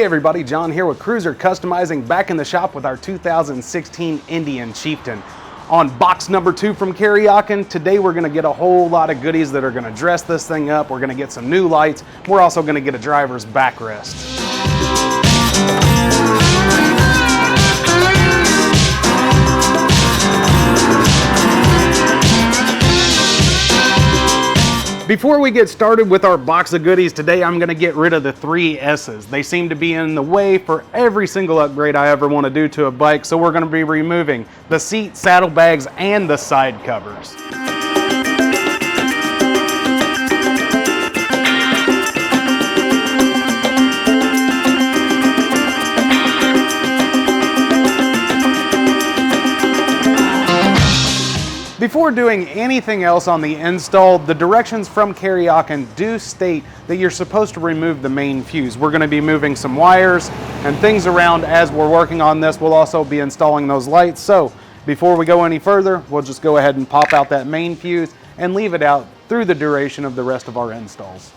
everybody, John here with Cruiser Customizing, back in the shop with our 2016 Indian Chieftain. On box number 2 from Kuryakyn, today we're going to get a whole lot of goodies that are going to dress this thing up. We're going to get some new lights. We're also going to get a driver's backrest. Before we get started with our box of goodies today, I'm going to get rid of the 3 S's. They seem to be in the way for every single upgrade I ever want to do to a bike, so we're going to be removing the seat, saddlebags, and the side covers. Before doing anything else on the install, the directions from Kuryakyn do state that you're supposed to remove the main fuse. We're going to be moving some wires and things around as we're working on this. We'll also be installing those lights. So before we go any further, we'll just go ahead and pop out that main fuse and leave it out through the duration of the rest of our installs.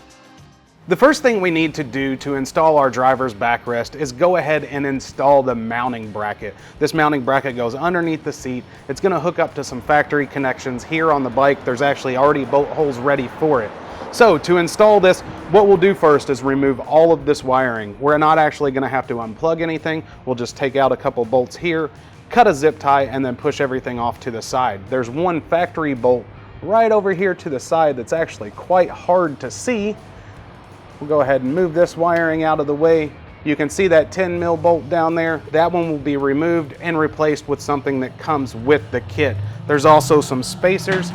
The first thing we need to do to install our driver's backrest is go ahead and install the mounting bracket. This mounting bracket goes underneath the seat. It's going to hook up to some factory connections here on the bike. There's actually already bolt holes ready for it. So to install this, what we'll do first is remove all of this wiring. We're not actually going to have to unplug anything. We'll just take out a couple bolts here, cut a zip tie, and then push everything off to the side. There's one factory bolt right over here to the side that's actually quite hard to see. We'll go ahead and move this wiring out of the way. You can see that 10 mil bolt down there. That one will be removed and replaced with something that comes with the kit. There's also some spacers.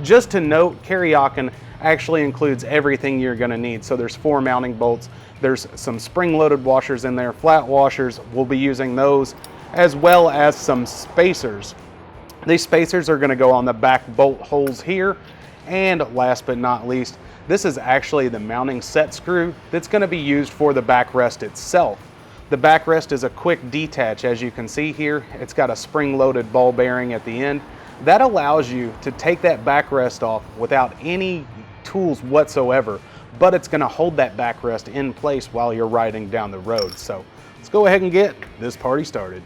Just to note, Kuryakyn actually includes everything you're going to need. So there's 4 mounting bolts. There's some spring-loaded washers in there, flat washers. We'll be using those, as well as some spacers. These spacers are going to go on the back bolt holes here. And last but not least, this is actually the mounting set screw that's going to be used for the backrest itself. The backrest is a quick detach, as you can see here. It's got a spring-loaded ball bearing at the end. That allows you to take that backrest off without any tools whatsoever, but it's going to hold that backrest in place while you're riding down the road. So let's go ahead and get this party started.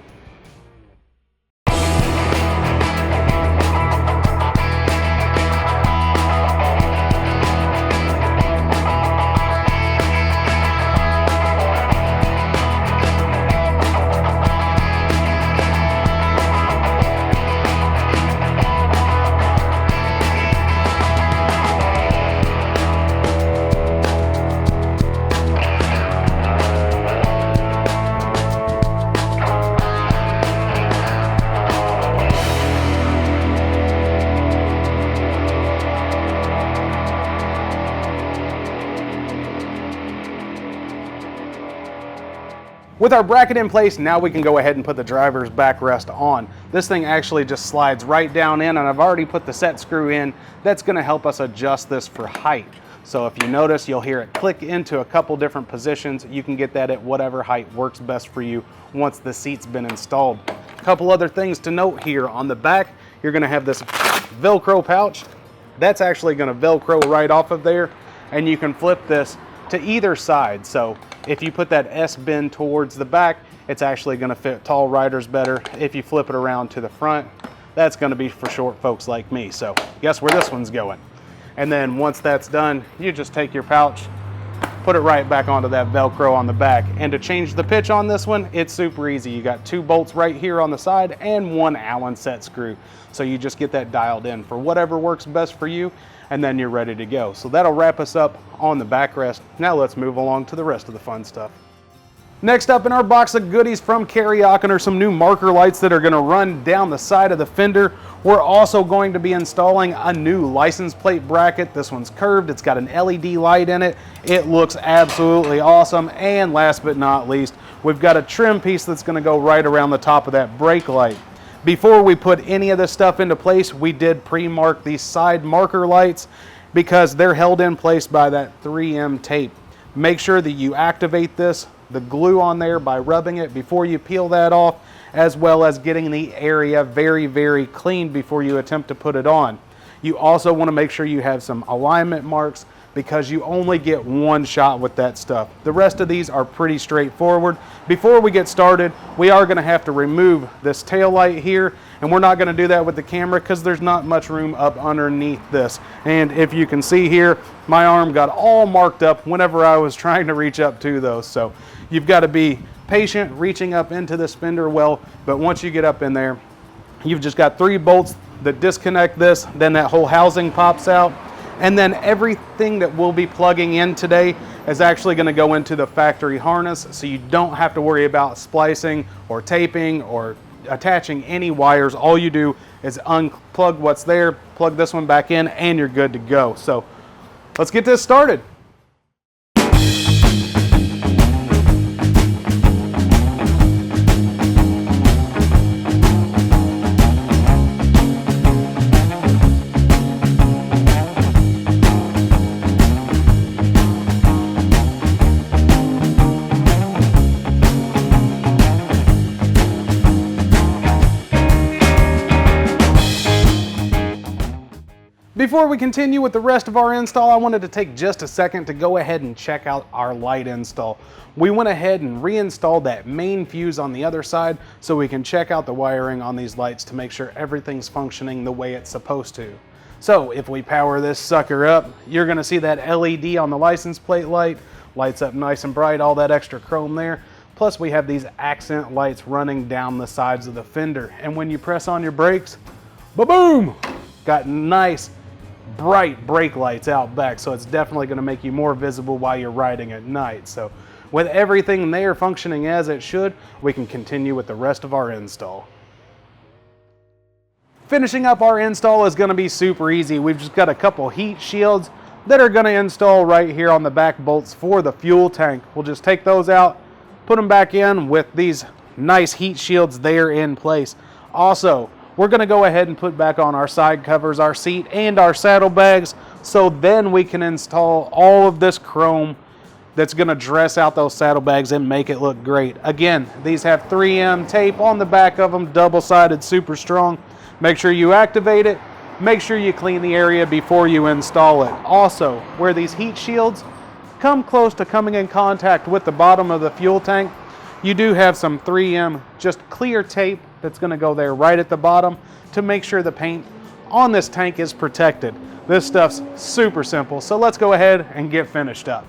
With our bracket in place, now we can go ahead and put the driver's backrest on. This thing actually just slides right down in, and I've already put the set screw in. That's going to help us adjust this for height. So if you notice, you'll hear it click into a couple different positions. You can get that at whatever height works best for you once the seat's been installed. A couple other things to note here. On the back, you're going to have this Velcro pouch. That's actually going to Velcro right off of there, and you can flip this to either side. So if you put that S-bend towards the back, it's actually going to fit tall riders better. If you flip it around to the front, that's going to be for short folks like me. So guess where this one's going. And then once that's done, you just take your pouch, put it right back onto that Velcro on the back. And to change the pitch on this one, it's super easy. You got 2 bolts right here on the side and 1 Allen set screw. So you just get that dialed in for whatever works best for you, and then you're ready to go. So that'll wrap us up on the backrest. Now let's move along to the rest of the fun stuff. Next up in our box of goodies from Kuryakyn are some new marker lights that are going to run down the side of the fender. We're also going to be installing a new license plate bracket. This one's curved. It's got an LED light in it. It looks absolutely awesome. And last but not least, we've got a trim piece that's going to go right around the top of that brake light. Before we put any of this stuff into place, we did pre-mark these side marker lights because they're held in place by that 3M tape. Make sure that you activate this, the glue on there, by rubbing it before you peel that off, as well as getting the area very, very clean before you attempt to put it on. You also want to make sure you have some alignment marks because you only get one shot with that stuff. The rest of these are pretty straightforward. Before we get started, we are going to have to remove this tail light here, and we're not going to do that with the camera because there's not much room up underneath this. And if you can see here, my arm got all marked up whenever I was trying to reach up to those. So you've got to be patient reaching up into this fender well, but once you get up in there, you've just got 3 bolts that disconnect this, then that whole housing pops out, and then everything that we'll be plugging in today is actually going to go into the factory harness, so you don't have to worry about splicing or taping or attaching any wires. All you do is unplug what's there, plug this one back in, and you're good to go. So let's get this started. Before we continue with the rest of our install, I wanted to take just a second to go ahead and check out our light install. We went ahead and reinstalled that main fuse on the other side so we can check out the wiring on these lights to make sure everything's functioning the way it's supposed to. So if we power this sucker up, you're going to see that LED on the license plate light, lights up nice and bright, all that extra chrome there. Plus we have these accent lights running down the sides of the fender. And when you press on your brakes, ba-boom! Got nice bright brake lights out back, so it's definitely going to make you more visible while you're riding at night. So with everything there functioning as it should, we can continue with the rest of our install. Finishing up our install is going to be super easy. We've just got a couple heat shields that are going to install right here on the back bolts for the fuel tank. We'll just take those out, put them back in with these nice heat shields there in place. Also, we're going to go ahead and put back on our side covers, our seat, and our saddlebags, so then we can install all of this chrome that's going to dress out those saddlebags and make it look great. Again, these have 3M tape on the back of them, double-sided, super strong. Make sure you activate it. Make sure you clean the area before you install it. Also, where these heat shields come close to coming in contact with the bottom of the fuel tank, you do have some 3M just clear tape that's going to go there right at the bottom to make sure the paint on this tank is protected. This stuff's super simple, so let's go ahead and get finished up.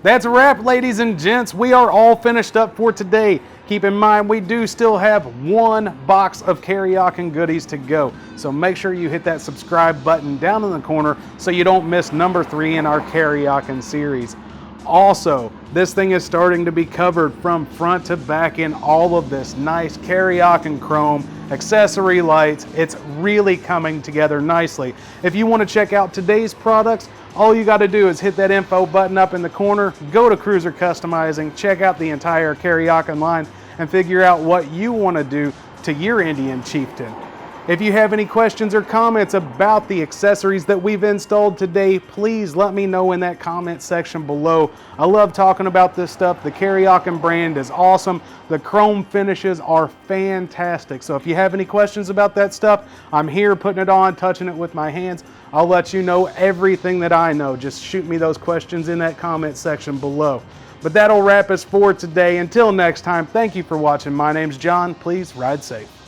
That's a wrap, ladies and gents. We are all finished up for today. Keep in mind, we do still have 1 box of Kuryakyn goodies to go. So make sure you hit that subscribe button down in the corner so you don't miss number 3 in our Kuryakyn series. Also, this thing is starting to be covered from front to back in all of this nice Kuryakyn chrome, accessory lights. It's really coming together nicely. If you want to check out today's products, all you got to do is hit that info button up in the corner, go to Cruiser Customizing, check out the entire Kuryakyn line, and figure out what you want to do to your Indian Chieftain. If you have any questions or comments about the accessories that we've installed today, please let me know in that comment section below. I love talking about this stuff. The Kuryakyn brand is awesome. The chrome finishes are fantastic. So if you have any questions about that stuff, I'm here putting it on, touching it with my hands. I'll let you know everything that I know. Just shoot me those questions in that comment section below. But that'll wrap us for today. Until next time, thank you for watching. My name's John. Please ride safe.